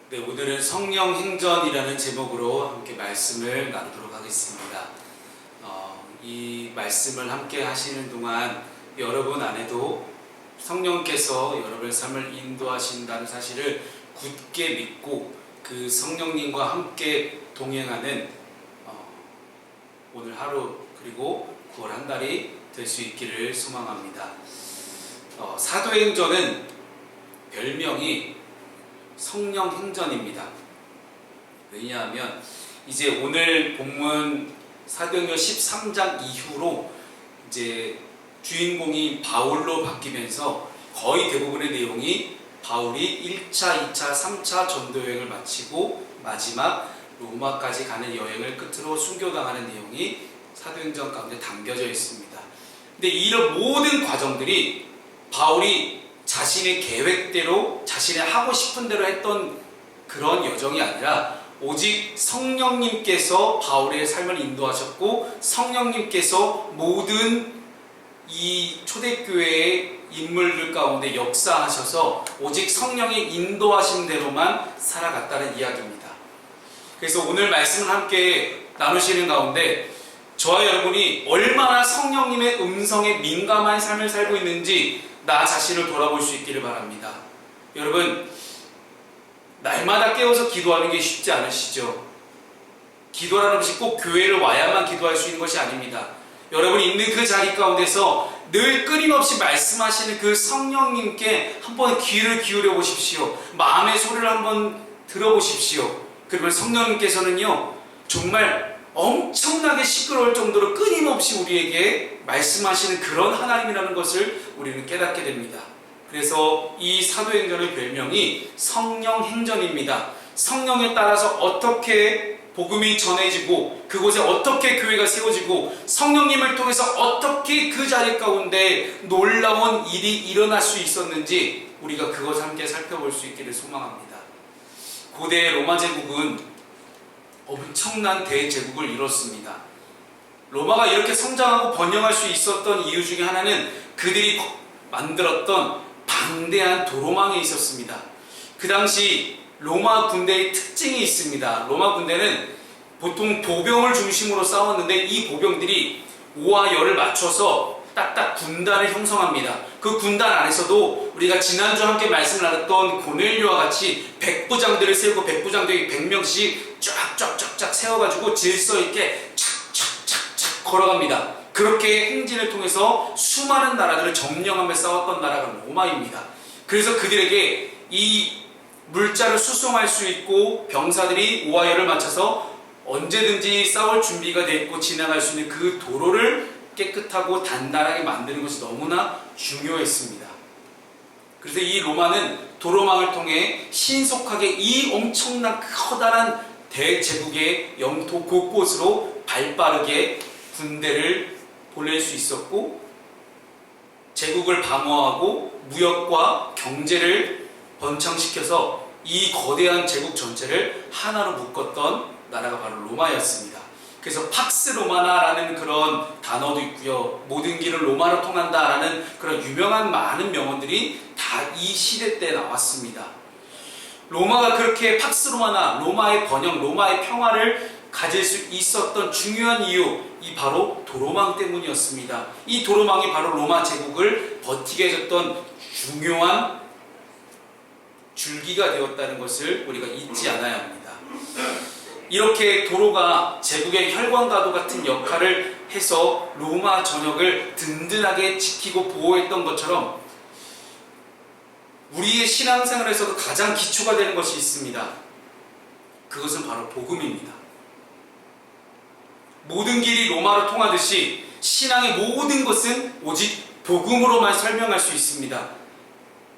네, 오늘은 성령 행전이라는 제목으로 함께 말씀을 나누도록 하겠습니다. 이 말씀을 함께 하시는 동안 여러분 안에도 성령께서 여러분의 삶을 인도하신다는 사실을 굳게 믿고 그 성령님과 함께 동행하는 오늘 하루 그리고 9월 한 달이 될 수 있기를 소망합니다. 사도행전은 별명이 성령 행전입니다. 왜냐하면 이제 오늘 본문 사도행전 13장 이후로 이제 주인공이 바울로 바뀌면서 거의 대부분의 내용이 바울이 1차, 2차, 3차 전도 여행을 마치고 마지막 로마까지 가는 여행을 끝으로 순교당하는 내용이 사도행전 가운데 담겨져 있습니다. 근데 이런 모든 과정들이 바울이 자신의 계획대로 자신의 하고 싶은 대로 했던 그런 여정이 아니라 오직 성령님께서 바울의 삶을 인도하셨고 성령님께서 모든 이 초대교회의 인물들 가운데 역사하셔서 오직 성령이 인도하신 대로만 살아갔다는 이야기입니다. 그래서 오늘 말씀을 함께 나누시는 가운데 저와 여러분이 얼마나 성령님의 음성에 민감한 삶을 살고 있는지 나 자신을 돌아볼 수 있기를 바랍니다. 여러분, 날마다 깨워서 기도하는 게 쉽지 않으시죠? 기도라는 것이 꼭 교회를 와야만 기도할 수 있는 것이 아닙니다. 여러분이 있는 그 자리 가운데서 늘 끊임없이 말씀하시는 그 성령님께 한번 귀를 기울여 보십시오. 마음의 소리를 한번 들어보십시오. 그러면 성령님께서는요, 정말 엄청나게 시끄러울 정도로 끊임없이 우리에게 말씀하시는 그런 하나님이라는 것을 우리는 깨닫게 됩니다. 그래서 이 사도행전의 별명이 성령행전입니다. 성령에 따라서 어떻게 복음이 전해지고 그곳에 어떻게 교회가 세워지고 성령님을 통해서 어떻게 그 자리 가운데 놀라운 일이 일어날 수 있었는지 우리가 그것을 함께 살펴볼 수 있기를 소망합니다. 고대 로마 제국은 엄청난 대제국을 이뤘습니다. 로마가 이렇게 성장하고 번영할 수 있었던 이유 중에 하나는 그들이 만들었던 방대한 도로망에 있었습니다. 그 당시 로마 군대의 특징이 있습니다. 로마 군대는 보통 보병을 중심으로 싸웠는데 이 보병들이 오와 열을 맞춰서 딱딱 군단을 형성합니다. 그 군단 안에서도 우리가 지난주 함께 말씀을 나눴던 고넬료와 같이 백부장들을 세우고 백부장들이 100명씩 쫙쫙쫙쫙 세워가지고 질서 있게 착착착착 걸어갑니다. 그렇게 행진을 통해서 수많은 나라들을 점령하며 싸웠던 나라가 로마입니다. 그래서 그들에게 이 물자를 수송할 수 있고 병사들이 오와 열을 맞춰서 언제든지 싸울 준비가 돼 있고 지나갈 수 있는 그 도로를 깨끗하고 단단하게 만드는 것이 너무나 중요했습니다. 그래서 이 로마는 도로망을 통해 신속하게 이 엄청난 커다란 대제국의 영토 곳곳으로 발빠르게 군대를 보낼 수 있었고 제국을 방어하고 무역과 경제를 번창시켜서 이 거대한 제국 전체를 하나로 묶었던 나라가 바로 로마였습니다. 그래서 팍스 로마나라는 그런 단어도 있고요. 모든 길은 로마로 통한다라는 그런 유명한 많은 명언들이 다 이 시대 때 나왔습니다. 로마가 그렇게 팍스 로마나 로마의 번영, 로마의 평화를 가질 수 있었던 중요한 이유, 이 바로 도로망 때문이었습니다. 이 도로망이 바로 로마 제국을 버티게 해줬던 중요한 줄기가 되었다는 것을 우리가 잊지 않아야 합니다. 이렇게 도로가 제국의 혈관과도 같은 역할을 해서 로마 전역을 든든하게 지키고 보호했던 것처럼 우리의 신앙생활에서도 가장 기초가 되는 것이 있습니다. 그것은 바로 복음입니다. 모든 길이 로마로 통하듯이 신앙의 모든 것은 오직 복음으로만 설명할 수 있습니다.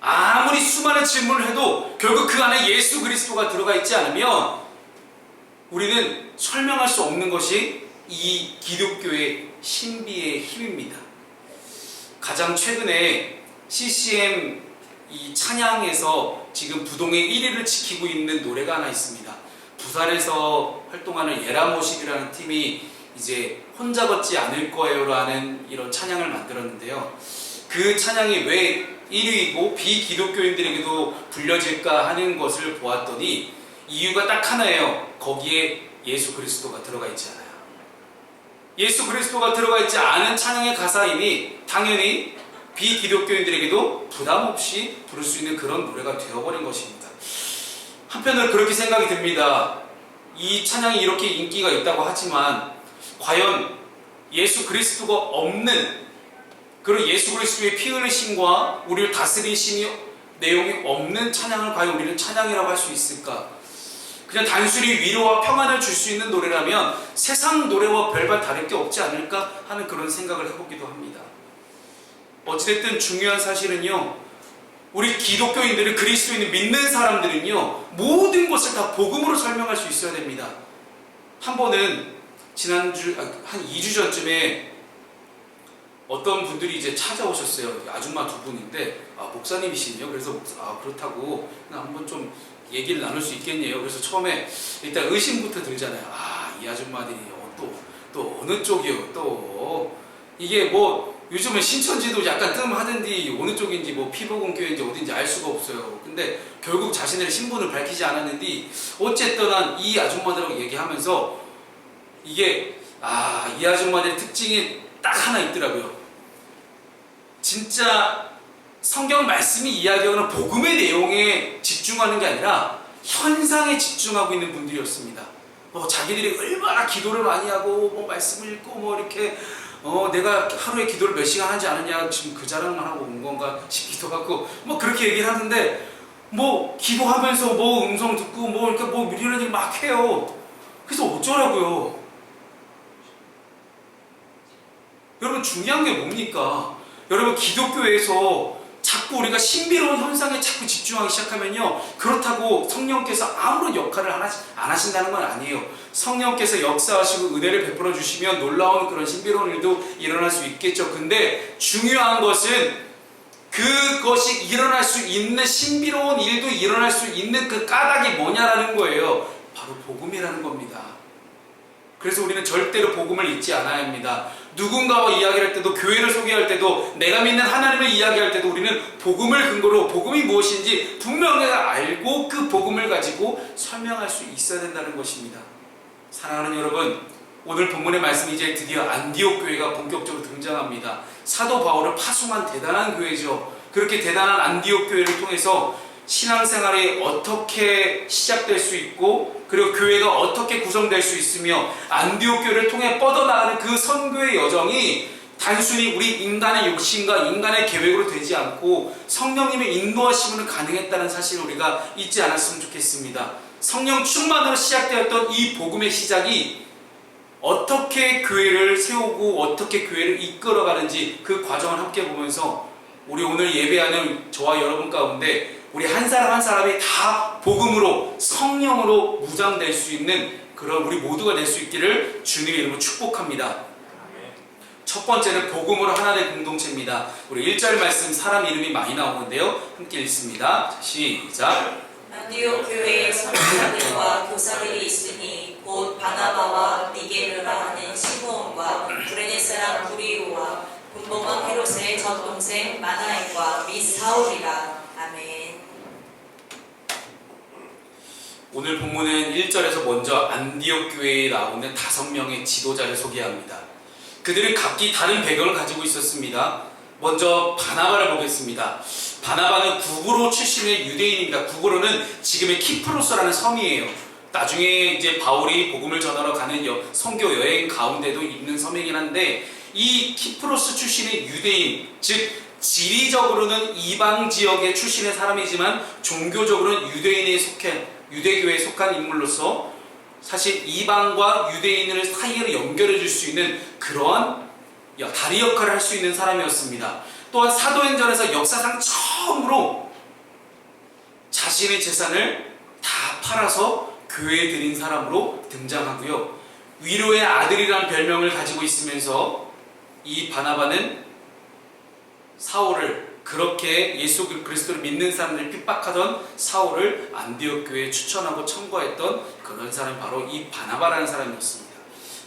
아무리 수많은 질문을 해도 결국 그 안에 예수 그리스도가 들어가 있지 않으면 우리는 설명할 수 없는 것이 이 기독교의 신비의 힘입니다. 가장 최근에 CCM 이 찬양에서 지금 부동의 1위를 지키고 있는 노래가 하나 있습니다. 부산에서 활동하는 예라모십이라는 팀이 이제 혼자 걷지 않을 거예요라는 이런 찬양을 만들었는데요. 그 찬양이 왜 1위이고 비기독교인들에게도 불려질까 하는 것을 보았더니 이유가 딱 하나예요. 거기에 예수 그리스도가 들어가 있지 않아요. 예수 그리스도가 들어가 있지 않은 찬양의 가사이니 당연히 비기독교인들에게도 부담 없이 부를 수 있는 그런 노래가 되어버린 것입니다. 한편으로 그렇게 생각이 듭니다. 이 찬양이 이렇게 인기가 있다고 하지만 과연 예수 그리스도가 없는, 그리고 예수 그리스도의 피 흘리심과 우리를 다스리심이 내용이 없는 찬양을 과연 우리는 찬양이라고 할 수 있을까? 그냥 단순히 위로와 평안을 줄 수 있는 노래라면 세상 노래와 별반 다를 게 없지 않을까 하는 그런 생각을 해보기도 합니다. 어찌됐든 중요한 사실은요, 우리 기독교인들은, 그리스도인을 믿는 사람들은요, 모든 것을 다 복음으로 설명할 수 있어야 됩니다. 한 번은 지난주 한 2주 전쯤에 어떤 분들이 이제 찾아오셨어요. 아줌마 두 분인데, 목사님이시네요. 그래서 그렇다고 한번 좀 얘기를 나눌 수 있겠네요. 그래서 처음에 일단 의심부터 들잖아요. 이 아줌마들이 또 어느 쪽이요? 또 이게 뭐 요즘은 신천지도 약간 뜸하던데 어느 쪽인지 뭐 피복음교회인지 어딘지 알 수가 없어요. 근데 결국 자신의 신분을 밝히지 않았는데 어쨌든 이 아줌마들하고 얘기하면서 이게 이 아줌마들의 특징이 딱 하나 있더라고요. 진짜 성경 말씀이 이야기하는 복음의 내용에 집중하는 게 아니라 현상에 집중하고 있는 분들이었습니다. 자기들이 얼마나 기도를 많이 하고 말씀을 읽고 이렇게 내가 하루에 기도를 몇 시간 하지 않느냐, 지금 그 자랑만 하고 온 건가 싶기도 하고 그렇게 얘기를 하는데 기도하면서 음성 듣고 이렇게 이런 일 막 해요. 그래서 어쩌라고요? 여러분, 중요한 게 뭡니까? 여러분, 기독교에서 자꾸 우리가 신비로운 현상에 자꾸 집중하기 시작하면요, 그렇다고 성령께서 아무런 역할을 안 하신다는 건 아니에요. 성령께서 역사하시고 은혜를 베풀어 주시면 놀라운 그런 신비로운 일도 일어날 수 있겠죠. 근데 중요한 것은 그것이 일어날 수 있는, 신비로운 일도 일어날 수 있는 그 까닭이 뭐냐라는 거예요. 바로 복음이라는 겁니다. 그래서 우리는 절대로 복음을 잊지 않아야 합니다. 누군가와 이야기할 때도, 교회를 소개할 때도, 내가 믿는 하나님을 이야기할 때도 우리는 복음을 근거로 복음이 무엇인지 분명히 알고 그 복음을 가지고 설명할 수 있어야 된다는 것입니다. 사랑하는 여러분, 오늘 본문의 말씀이 이제 드디어 안디옥 교회가 본격적으로 등장합니다. 사도 바울을 파송한 대단한 교회죠. 그렇게 대단한 안디옥 교회를 통해서 신앙생활이 어떻게 시작될 수 있고, 그리고 교회가 어떻게 구성될 수 있으며, 안디옥 교회를 통해 뻗어나가는 그 선교의 여정이 단순히 우리 인간의 욕심과 인간의 계획으로 되지 않고 성령님의 인도하심으로 가능했다는 사실을 우리가 잊지 않았으면 좋겠습니다. 성령 충만으로 시작되었던 이 복음의 시작이 어떻게 교회를 세우고 어떻게 교회를 이끌어가는지 그 과정을 함께 보면서 우리 오늘 예배하는 저와 여러분 가운데 우리 한 사람 한 사람이 다 복음으로, 성령으로 무장될 수 있는 그런 우리 모두가 될 수 있기를 주님의 이름으로 축복합니다. 첫 번째는 복음으로 하나 된 공동체입니다. 우리 1절 말씀 사람 이름이 많이 나오는데요, 함께 읽습니다. 시작. 안디옥 교회에 선지자들과 교사들이 있으니 곧 바나바와 니게르라 하는 시므온과 구레네 사람 구리오와 분봉왕 헤롯의 젖동생 마나엘과 및 사울이라. 아멘. 오늘 본문은 1절에서 먼저 안디옥 교회에 나오는 5명의 지도자를 소개합니다. 그들은 각기 다른 배경을 가지고 있었습니다. 먼저 바나바를 보겠습니다. 바나바는 구브로 출신의 유대인입니다. 구브로는 지금의 키프로스라는 섬이에요. 나중에 이제 바울이 복음을 전하러 가는 선교 여행 가운데도 있는 섬이긴 한데, 이 키프로스 출신의 유대인, 즉 지리적으로는 이방 지역의 출신의 사람이지만 종교적으로는 유대교회에 속한 인물로서 사실 이방과 유대인을 사이를 연결해 줄 수 있는 그러한 다리 역할을 할 수 있는 사람이었습니다. 또한 사도행전에서 역사상 처음으로 자신의 재산을 다 팔아서 교회에 드린 사람으로 등장하고요. 위로의 아들이라는 별명을 가지고 있으면서 이 바나바는 사울을, 그렇게 예수 그리스도를 믿는 사람들을 핍박하던 사울을 안디옥 교회에 추천하고 청구했던 그런 사람이 바로 이 바나바라는 사람이었습니다.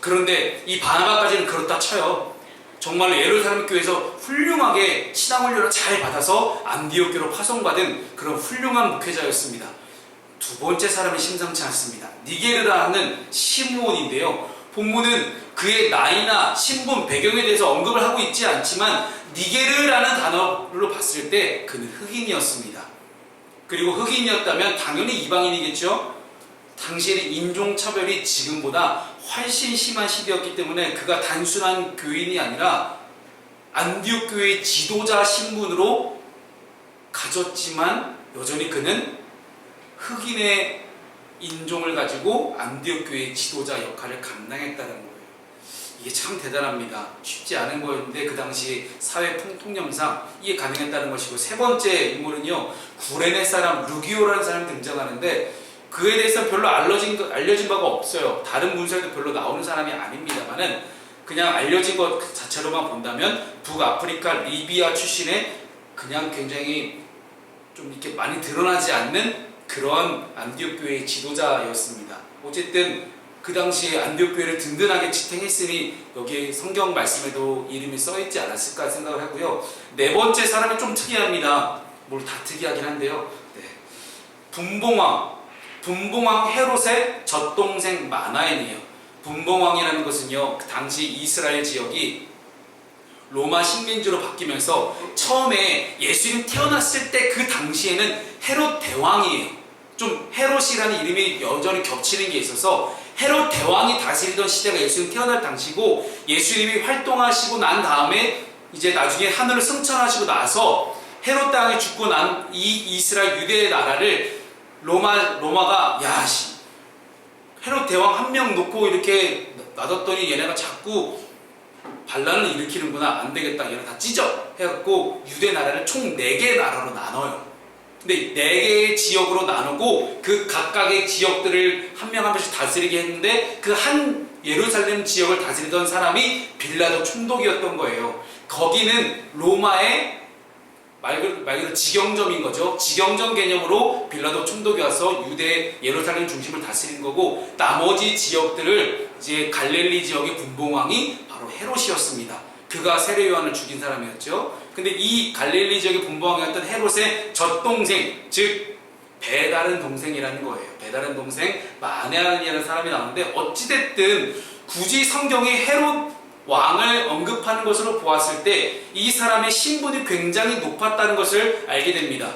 그런데 이 바나바까지는 그렇다 쳐요. 정말로 예루살렘 교회에서 훌륭하게 신앙훈련을 잘 받아서 안디옥 교회로 파송받은 그런 훌륭한 목회자였습니다. 두 번째 사람이 심상치 않습니다. 니게르라는 시므온인데요. 본문은 그의 나이나 신분, 배경에 대해서 언급을 하고 있지 않지만 니게르라는 단어로 봤을 때 그는 흑인이었습니다. 그리고 흑인이었다면 당연히 이방인이겠죠. 당시에는 인종차별이 지금보다 훨씬 심한 시대였기 때문에 그가 단순한 교인이 아니라 안디옥 교회의 지도자 신분으로 가졌지만 여전히 그는 흑인의 인종을 가지고 안디옥 교회의 지도자 역할을 감당했다는 거예요. 이게 참 대단합니다. 쉽지 않은 거였는데 그 당시 사회 통념상 이게 가능했다는 것이고, 세 번째 인물은요, 구레네 사람 루기오라는 사람이 등장하는데 그에 대해서 별로 알려진 바가 없어요. 다른 문서에도 별로 나오는 사람이 아닙니다만은 그냥 알려진 것 자체로만 본다면 북아프리카 리비아 출신의 그냥 굉장히 좀 이렇게 많이 드러나지 않는 그런 안디옥 교회의 지도자였습니다. 어쨌든 그 당시에 안디옥 교회를 든든하게 지탱했으니 여기에 성경 말씀에도 이름이 써있지 않았을까 생각을 하고요. 네 번째 사람이 좀 특이합니다. 뭘 다 특이하긴 한데요. 네. 분봉왕 헤롯의 젖동생 마나엔이에요. 분봉왕이라는 것은요, 그 당시 이스라엘 지역이 로마 식민지로 바뀌면서 처음에 예수님 태어났을 때 그 당시에는 헤롯 대왕이에요. 좀 헤롯이라는 이름이 여전히 겹치는 게 있어서 헤롯 대왕이 다스리던 시대가 예수님 태어날 당시고, 예수님이 활동하시고 난 다음에 이제 나중에 하늘을 승천하시고 나서 헤롯 대왕이 죽고 난 이 이스라엘 유대의 나라를 로마가 헤롯 대왕 한 명 놓고 이렇게 놔뒀더니 얘네가 자꾸 반란을 일으키는구나, 안 되겠다, 얘네 다 찢어 해갖고 유대 나라를 총 4개 나라로 나눠요. 근데 4개의 지역으로 나누고 그 각각의 지역들을 한 명 한 명씩 다스리게 했는데 그 한 예루살렘 지역을 다스리던 사람이 빌라도 총독이었던 거예요. 거기는 로마의 말 그대로 직영점인 거죠. 직영점 개념으로 빌라도 총독이 와서 유대 예루살렘 중심을 다스린 거고, 나머지 지역들을 이제 갈릴리 지역의 분봉왕이 바로 헤롯이었습니다. 그가 세례 요한을 죽인 사람이었죠. 근데 이 갈릴리 지역의 분봉왕이었던 헤롯의 젖동생, 즉 배다른 동생이라는 거예요. 배다른 동생 마네안이라는 사람이 나오는데, 어찌됐든 굳이 성경이 헤롯 왕을 언급하는 것으로 보았을 때 이 사람의 신분이 굉장히 높았다는 것을 알게 됩니다.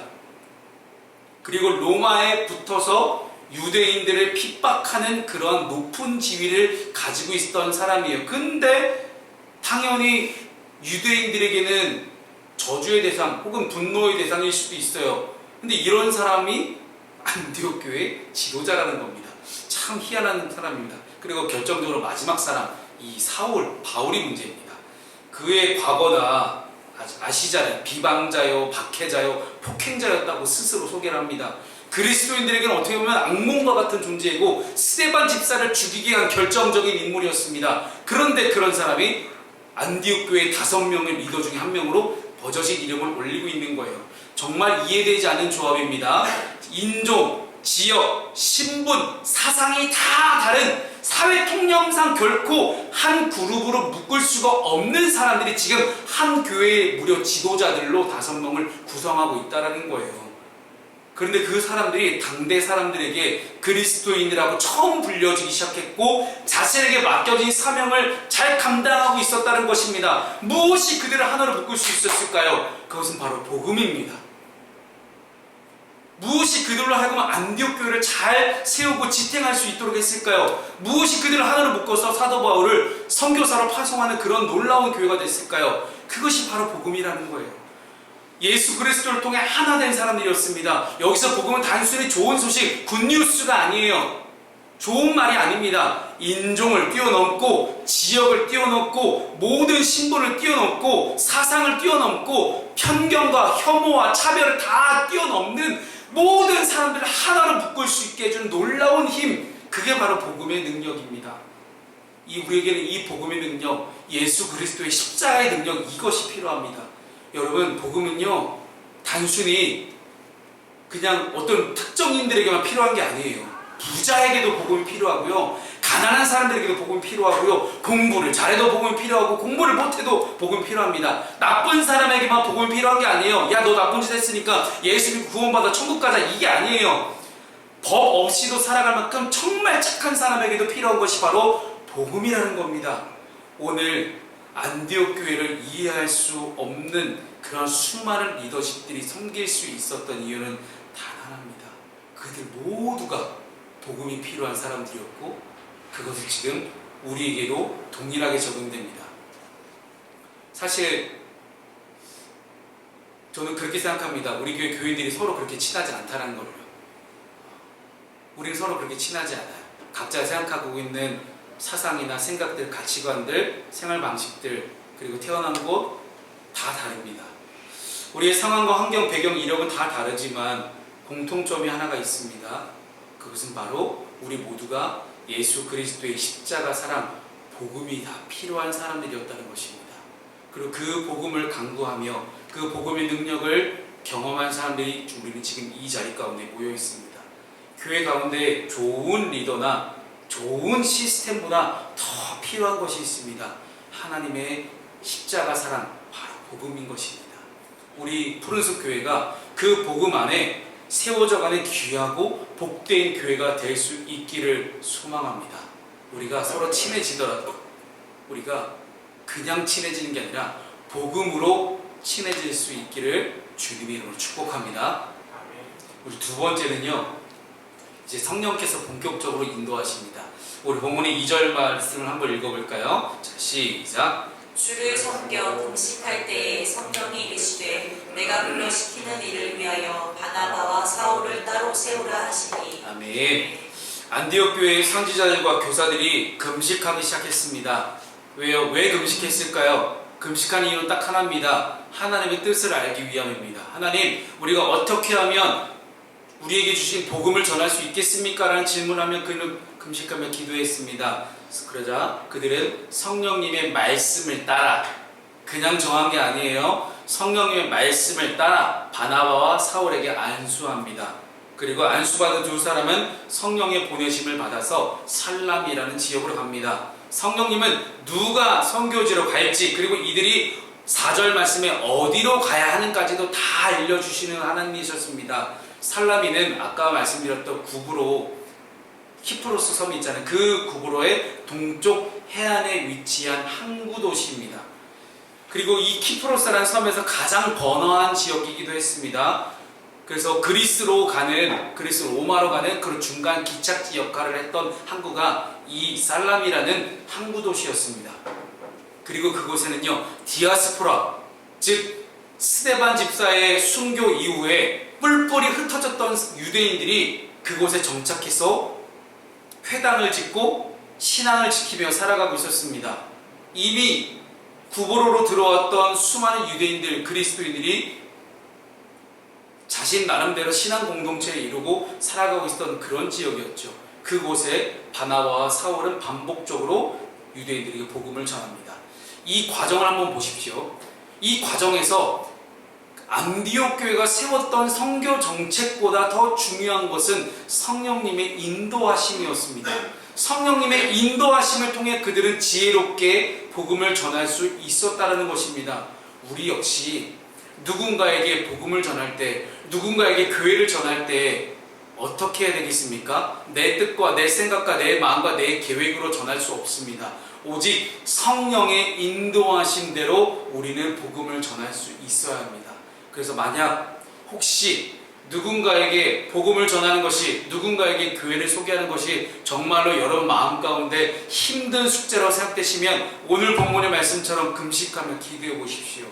그리고 로마에 붙어서 유대인들을 핍박하는 그런 높은 지위를 가지고 있었던 사람이에요. 근데 당연히 유대인들에게는 저주의 대상 혹은 분노의 대상일 수도 있어요. 근데 이런 사람이 안디옥 교회의 지도자라는 겁니다. 참 희한한 사람입니다. 그리고 결정적으로 마지막 사람, 이 바울이 문제입니다. 그의 과거나 아시잖아요. 비방자요, 박해자요, 폭행자였다고 스스로 소개를 합니다. 그리스도인들에게는 어떻게 보면 악몽과 같은 존재이고 스데반 집사를 죽이게 한 결정적인 인물이었습니다. 그런데 그런 사람이 안디옥 교회의 5명의 리더 중에 한 명으로 버젓이 이름을 올리고 있는 거예요. 정말 이해되지 않는 조합입니다. 인종, 지역, 신분, 사상이 다 다른 사회 통념상 결코 한 그룹으로 묶을 수가 없는 사람들이 지금 한 교회의 무려 지도자들로 5명을 구성하고 있다는 거예요. 그런데 그 사람들이 당대 사람들에게 그리스도인이라고 처음 불려지기 시작했고 자신에게 맡겨진 사명을 잘 감당하고 있었다는 것입니다. 무엇이 그들을 하나로 묶을 수 있었을까요? 그것은 바로 복음입니다. 무엇이 그들로 하여금 안디옥 교회를 잘 세우고 지탱할 수 있도록 했을까요? 무엇이 그들을 하나로 묶어서 사도 바울을 선교사로 파송하는 그런 놀라운 교회가 됐을까요? 그것이 바로 복음이라는 거예요. 예수 그리스도를 통해 하나 된 사람들이었습니다. 여기서 복음은 단순히 좋은 소식, 굿뉴스가 아니에요. 좋은 말이 아닙니다. 인종을 뛰어넘고 지역을 뛰어넘고 모든 신분을 뛰어넘고 사상을 뛰어넘고 편견과 혐오와 차별을 다 뛰어넘는 모든 사람들을 하나로 묶을 수 있게 해주는 놀라운 힘, 그게 바로 복음의 능력입니다. 우리에게는 이 복음의 능력, 예수 그리스도의 십자가의 능력, 이것이 필요합니다. 여러분, 복음은요 단순히 그냥 어떤 특정인들에게만 필요한 게 아니에요. 부자에게도 복음이 필요하고요, 가난한 사람들에게도 복음이 필요하고요, 공부를 잘해도 복음이 필요하고 공부를 못해도 복음이 필요합니다. 나쁜 사람에게만 복음이 필요한 게 아니에요. 야, 너 나쁜 짓 했으니까 예수님 구원받아 천국 가자, 이게 아니에요. 법 없이도 살아갈 만큼 정말 착한 사람에게도 필요한 것이 바로 복음이라는 겁니다. 오늘 안디옥 교회를 이해할 수 없는 그런 수많은 리더십들이 섬길 수 있었던 이유는 단 하나입니다. 그들 모두가 복음이 필요한 사람들이었고 그것이 지금 우리에게도 동일하게 적용됩니다. 사실 저는 그렇게 생각합니다. 우리 교회 교인들이 서로 그렇게 친하지 않다는 거예요. 우리는 서로 그렇게 친하지 않아요. 각자 생각하고 있는 사상이나 생각들, 가치관들, 생활 방식들, 그리고 태어난 곳 다 다릅니다. 우리의 상황과 환경, 배경, 이력은 다 다르지만 공통점이 하나가 있습니다. 그것은 바로 우리 모두가 예수 그리스도의 십자가 사랑, 복음이 다 필요한 사람들이었다는 것입니다. 그리고 그 복음을 강구하며 그 복음의 능력을 경험한 사람들이 우리는 지금 이 자리 가운데 모여 있습니다. 교회 가운데 좋은 리더나 좋은 시스템보다 더 필요한 것이 있습니다. 하나님의 십자가 사랑, 바로 복음인 것입니다. 우리 푸른숲 교회가 그 복음 안에 세워져가는 귀하고 복된 교회가 될 수 있기를 소망합니다. 우리가 서로 친해지더라도 우리가 그냥 친해지는 게 아니라 복음으로 친해질 수 있기를 주님의 이름으로 축복합니다. 우리 두 번째는요, 이제 성령께서 본격적으로 인도하십니다. 우리 본문의 2절 말씀을 한번 읽어볼까요? 자, 시작. 주를 섬겨 금식할 때에 성령이 이르시되 내가 불러시키는 일을 위하여 바나바와 사울을 따로 세우라 하시니. 아멘. 안디옥 교회의 선지자들과 교사들이 금식하기 시작했습니다. 왜요? 왜 금식했을까요? 금식한 이유는 딱 하나입니다. 하나님의 뜻을 알기 위함입니다. 하나님, 우리가 어떻게 하면 우리에게 주신 복음을 전할 수 있겠습니까? 라는 질문하며 그는 금식하며 기도했습니다. 그러자 그들은 성령님의 말씀을 따라, 그냥 정한 게 아니에요. 성령님의 말씀을 따라 바나바와 사울에게 안수합니다. 그리고 안수받은 두 사람은 성령의 보내심을 받아서 살람이라는 지역으로 갑니다. 성령님은 누가 선교지로 갈지, 그리고 이들이 4절 말씀에 어디로 가야 하는까지도 다 알려주시는 하나님이셨습니다. 살라미는 아까 말씀드렸던 구브로, 키프로스 섬이 있잖아요. 그 구브로의 동쪽 해안에 위치한 항구 도시입니다. 그리고 이 키프로스라는 섬에서 가장 번화한 지역이기도 했습니다. 그래서 그리스로 로마로 가는 그런 중간 기착지 역할을 했던 항구가 이 살람이라는 항구 도시였습니다. 그리고 그곳에는요, 디아스포라, 즉 스데반 집사의 순교 이후에 뿔뿔이 흩어졌던 유대인들이 그곳에 정착해서 회당을 짓고 신앙을 지키며 살아가고 있었습니다. 이미 구보로로 들어왔던 수많은 유대인들, 그리스도인들이 자신 나름대로 신앙 공동체를 이루고 살아가고 있었던 그런 지역이었죠. 그곳에 바나바와 사울은 반복적으로 유대인들에게 복음을 전합니다. 이 과정을 한번 보십시오. 이 과정에서 안디옥 교회가 세웠던 선교 정책보다 더 중요한 것은 성령님의 인도하심이었습니다. 성령님의 인도하심을 통해 그들은 지혜롭게 복음을 전할 수 있었다는 것입니다. 우리 역시 누군가에게 복음을 전할 때, 누군가에게 교회를 전할 때 어떻게 해야 되겠습니까? 내 뜻과 내 생각과 내 마음과 내 계획으로 전할 수 없습니다. 오직 성령의 인도하심대로 우리는 복음을 전할 수 있어야 합니다. 그래서 만약 혹시 누군가에게 복음을 전하는 것이, 누군가에게 교회를 소개하는 것이 정말로 여러분 마음 가운데 힘든 숙제라고 생각되시면 오늘 본문의 말씀처럼 금식하며 기도해 보십시오.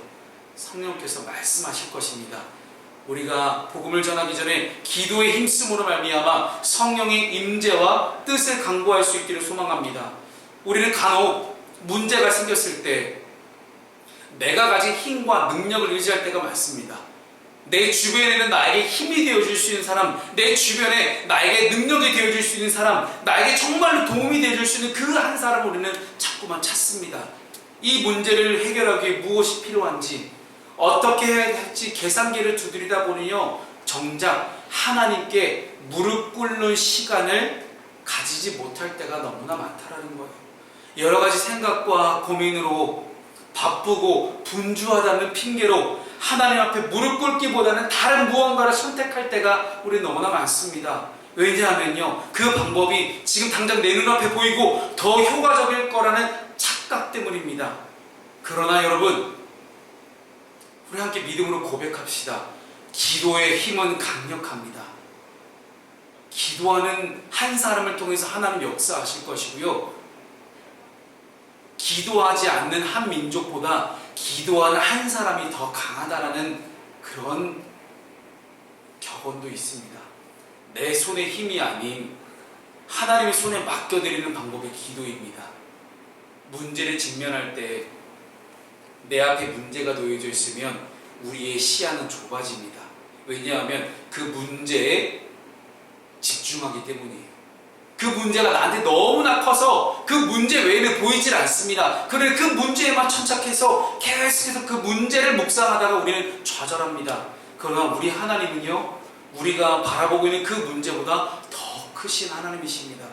성령께서 말씀하실 것입니다. 우리가 복음을 전하기 전에 기도의 힘쓰므로 말미암아 성령의 임재와 뜻을 강구할 수 있기를 소망합니다. 우리는 간혹 문제가 생겼을 때 내가 가진 힘과 능력을 의지할 때가 많습니다. 내 주변에는 나에게 힘이 되어줄 수 있는 사람, 내 주변에 나에게 능력이 되어줄 수 있는 사람, 나에게 정말로 도움이 되어줄 수 있는 그 한 사람을 우리는 자꾸만 찾습니다. 이 문제를 해결하기 위해 무엇이 필요한지, 어떻게 해야 할지 계산기를 두드리다 보니요, 정작 하나님께 무릎 꿇는 시간을 가지지 못할 때가 너무나 많다라는 거예요. 여러 가지 생각과 고민으로 바쁘고 분주하다는 핑계로 하나님 앞에 무릎 꿇기보다는 다른 무언가를 선택할 때가 우리 너무나 많습니다. 왜냐하면요, 그 방법이 지금 당장 내 눈앞에 보이고 더 효과적일 거라는 착각 때문입니다. 그러나 여러분, 우리 함께 믿음으로 고백합시다. 기도의 힘은 강력합니다. 기도하는 한 사람을 통해서 하나님 역사하실 것이고요, 기도하지 않는 한 민족보다 기도하는 한 사람이 더 강하다라는 그런 격언도 있습니다. 내 손에 힘이 아닌 하나님의 손에 맡겨드리는 방법이 기도입니다. 문제를 직면할 때 내 앞에 문제가 놓여져 있으면 우리의 시야는 좁아집니다. 왜냐하면 그 문제에 집중하기 때문이에요. 그 문제가 나한테 너무나 커서 그 문제 외에는 보이질 않습니다. 그런데 그 문제에만 천착해서 계속해서 그 문제를 묵상하다가 우리는 좌절합니다. 그러나 우리 하나님은요, 우리가 바라보고 있는 그 문제보다 더 크신 하나님이십니다.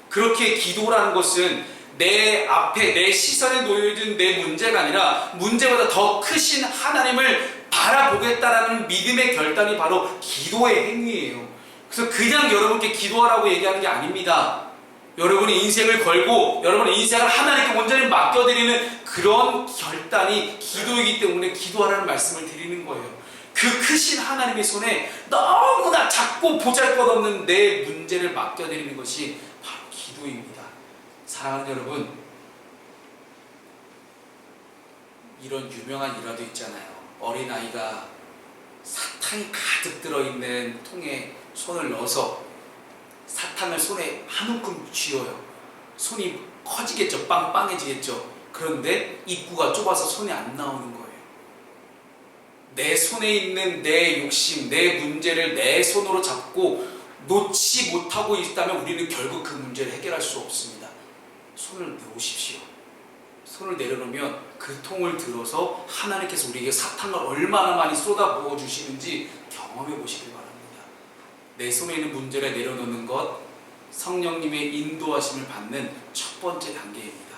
그렇게 기도라는 것은 내 앞에 내 시선에 놓여진 내 문제가 아니라 문제보다 더 크신 하나님을 바라보겠다라는 믿음의 결단이 바로 기도의 행위예요. 그래서 그냥 여러분께 기도하라고 얘기하는 게 아닙니다. 여러분의 인생을 걸고 여러분의 인생을 하나님께 온전히 맡겨드리는 그런 결단이 기도이기 때문에 기도하라는 말씀을 드리는 거예요. 그 크신 하나님의 손에 너무나 작고 보잘것없는 내 문제를 맡겨드리는 것이 바로 기도입니다. 사랑하는 여러분, 이런 유명한 일화도 있잖아요. 어린아이가 사탕이 가득 들어있는 통에 손을 넣어서 사탕을 손에 한 움큼 쥐어요. 손이 커지겠죠. 빵빵해지겠죠. 그런데 입구가 좁아서 손이 안 나오는 거예요. 내 손에 있는 내 욕심, 내 문제를 내 손으로 잡고 놓지 못하고 있다면 우리는 결국 그 문제를 해결할 수 없습니다. 손을 놓으십시오. 손을 내려놓으면 그 통을 들어서 하나님께서 우리에게 사탕을 얼마나 많이 쏟아부어 주시는지 경험해 보시길 바랍니다. 내 손에 있는 문제를 내려놓는 것, 성령님의 인도하심을 받는 첫 번째 단계입니다.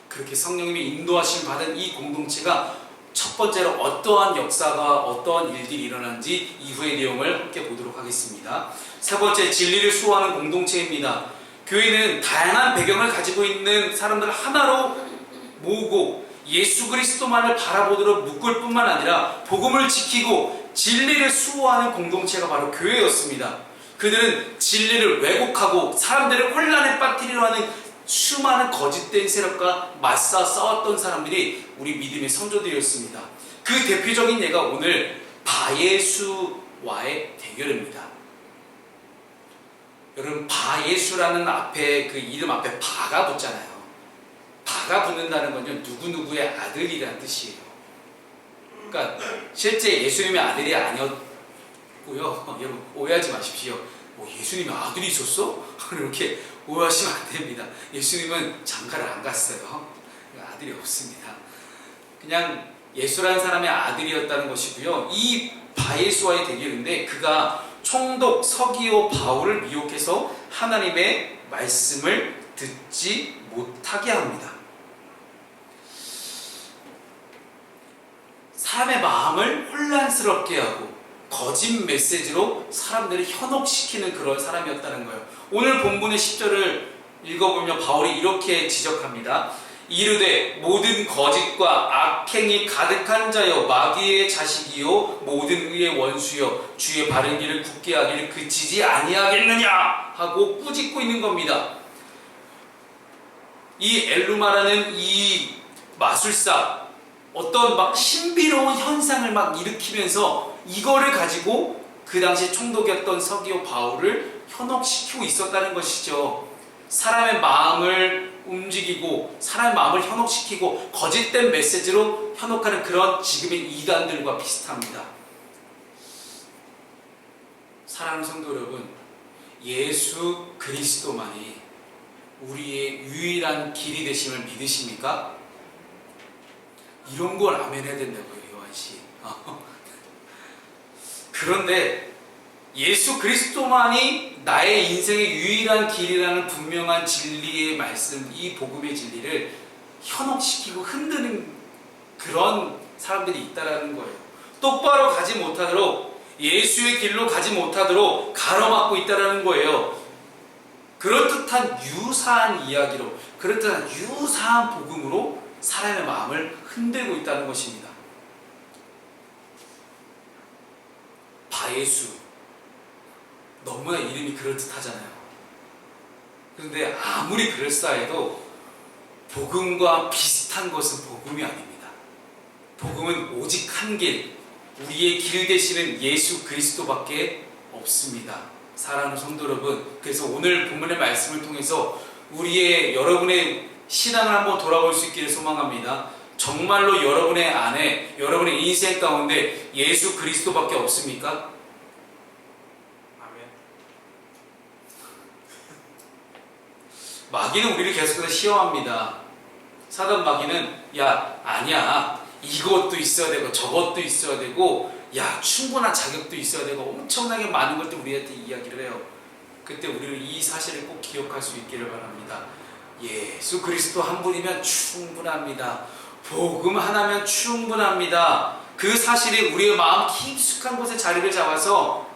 그렇게 성령님의 인도하심을 받은 이 공동체가 첫 번째로 어떠한 역사가 어떠한 일들이 일어난지 이후의 내용을 함께 보도록 하겠습니다. 세 번째, 진리를 수호하는 공동체입니다. 교회는 다양한 배경을 가지고 있는 사람들을 하나로 모으고 예수 그리스도만을 바라보도록 묶을 뿐만 아니라 복음을 지키고 진리를 수호하는 공동체가 바로 교회였습니다. 그들은 진리를 왜곡하고 사람들을 혼란에 빠뜨리려 하는 수많은 거짓된 세력과 맞서 싸웠던 사람들이 우리 믿음의 선조들이었습니다. 그 대표적인 예가 오늘 바예수와의 대결입니다. 여러분, 바예수라는 앞에 그 이름 앞에 바가 붙잖아요. 바가 붙는다는 건요, 누구누구의 아들이라는 뜻이에요. 그러니까 실제 예수님의 아들이 아니었고요. 여러분 오해하지 마십시오. 예수님의 아들이 있었어? 이렇게 오해하시면 안 됩니다. 예수님은 장가를 안 갔어요. 아들이 없습니다. 그냥 예수라는 사람의 아들이었다는 것이고요. 이 바예수와의 대결인데 그가 총독 서기오 바울을 미혹해서 하나님의 말씀을 듣지 못하게 합니다. 사람의 마음을 혼란스럽게 하고 거짓 메시지로 사람들을 현혹시키는 그런 사람이었다는 거예요. 오늘 본문의 10절을 읽어보면 바울이 이렇게 지적합니다. 이르되 모든 거짓과 악행이 가득한 자여 마귀의 자식이요 모든 의의 원수여 주의 바른 길을 굳게 하기를 그치지 아니하겠느냐 하고 꾸짖고 있는 겁니다. 이 엘루마라는 이 마술사, 어떤 막 신비로운 현상을 막 일으키면서 이거를 가지고 그 당시 총독이었던 서기오 바울을 현혹시키고 있었다는 것이죠. 사람의 마음을 움직이고 사람의 마음을 현혹시키고 거짓된 메시지로 현혹하는 그런 지금의 이단들과 비슷합니다. 사랑하는 성도 여러분, 예수 그리스도만이 우리의 유일한 길이 되심을 믿으십니까? 이런 걸 아멘 해야 된다고요, 요한씨. 그런데 예수 그리스도만이 나의 인생의 유일한 길이라는 분명한 진리의 말씀, 이 복음의 진리를 현혹시키고 흔드는 그런 사람들이 있다라는 거예요. 똑바로 가지 못하도록 예수의 길로 가지 못하도록 가로막고 있다는 거예요. 그럴듯한 유사한 이야기로, 그럴듯한 유사한 복음으로 사람의 마음을 흔들고 있다는 것입니다. 바예수, 너무나 이름이 그럴듯하잖아요. 그런데 아무리 그럴싸해도 복음과 비슷한 것은 복음이 아닙니다. 복음은 오직 한 길, 우리의 길 되시는 예수 그리스도밖에 없습니다. 사랑하는 성도 여러분, 그래서 오늘 본문의 말씀을 통해서 여러분의 신앙을 한번 돌아볼 수 있기를 소망합니다. 정말로 여러분의 안에, 여러분의 인생 가운데 예수 그리스도밖에 없습니까? 마귀는 우리를 계속해서 시험합니다. 사단 마귀는 아니야, 이것도 있어야 되고 저것도 있어야 되고, 충분한 자격도 있어야 되고, 엄청나게 많은 것들 우리한테 이야기를 해요. 그때 우리는 이 사실을 꼭 기억할 수 있기를 바랍니다. 예수 그리스도 한 분이면 충분합니다. 복음 하나면 충분합니다. 그 사실이 우리의 마음 깊숙한 곳에 자리를 잡아서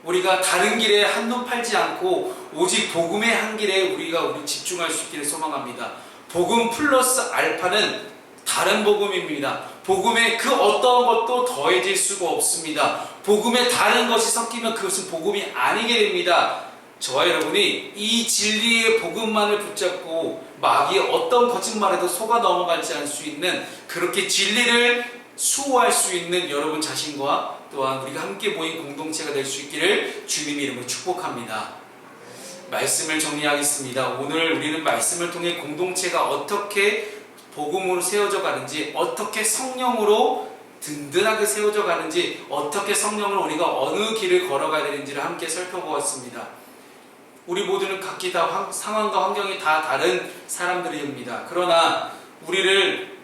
우리가 다른 길에 한눈 팔지 않고 오직 복음의 한 길에 우리 집중할 수 있기를 소망합니다. 복음 플러스 알파는 다른 복음입니다. 복음에 그 어떤 것도 더해질 수가 없습니다. 복음에 다른 것이 섞이면 그것은 복음이 아니게 됩니다. 저와 여러분이 이 진리의 복음만을 붙잡고 마귀의 어떤 거짓말에도 속아 넘어가지 않을 수 있는, 그렇게 진리를 수호할 수 있는 여러분 자신과 또한 우리가 함께 모인 공동체가 될 수 있기를 주님의 이름으로 축복합니다. 말씀을 정리하겠습니다. 오늘 우리는 말씀을 통해 공동체가 어떻게 복음으로 세워져 가는지, 어떻게 성령으로 든든하게 세워져 가는지, 어떻게 성령으로 우리가 어느 길을 걸어가야 되는지를 함께 살펴보았습니다. 우리 모두는 각기 다 상황과 환경이 다 다른 사람들입니다. 그러나 우리를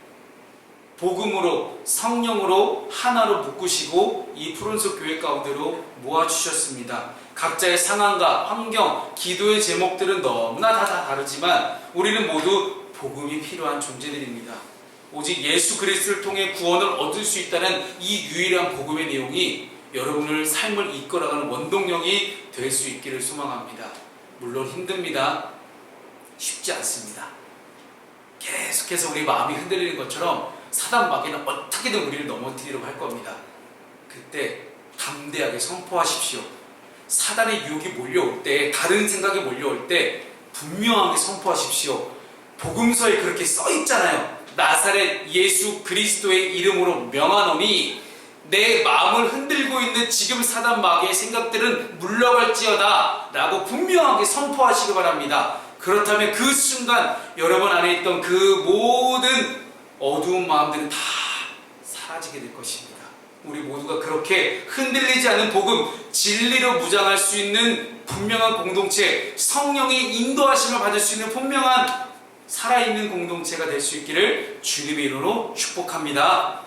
복음으로, 성령으로 하나로 묶으시고 이 푸른숲 교회 가운데로 모아주셨습니다. 각자의 상황과 환경, 기도의 제목들은 너무나 다 다르지만 우리는 모두 복음이 필요한 존재들입니다. 오직 예수 그리스도를 통해 구원을 얻을 수 있다는 이 유일한 복음의 내용이 여러분의 삶을 이끌어가는 원동력이 될 수 있기를 소망합니다. 물론 힘듭니다. 쉽지 않습니다. 계속해서 우리 마음이 흔들리는 것처럼 사단 마귀는 어떻게든 우리를 넘어뜨리려고 할 겁니다. 그때 담대하게 선포하십시오. 사단의 유혹이 몰려올 때, 다른 생각이 몰려올 때 분명하게 선포하십시오. 복음서에 그렇게 써있잖아요. 나사렛 예수 그리스도의 이름으로 명하노니 내 마음을 흔들고 있는 지금 사단 마귀의 생각들은 물러갈지어다 라고 분명하게 선포하시기 바랍니다. 그렇다면 그 순간 여러분 안에 있던 그 모든 어두운 마음들은 다 사라지게 될 것입니다. 우리 모두가 그렇게 흔들리지 않은 복음, 진리로 무장할 수 있는 분명한 공동체, 성령의 인도하심을 받을 수 있는 분명한 살아있는 공동체가 될 수 있기를 주님의 이름으로 축복합니다.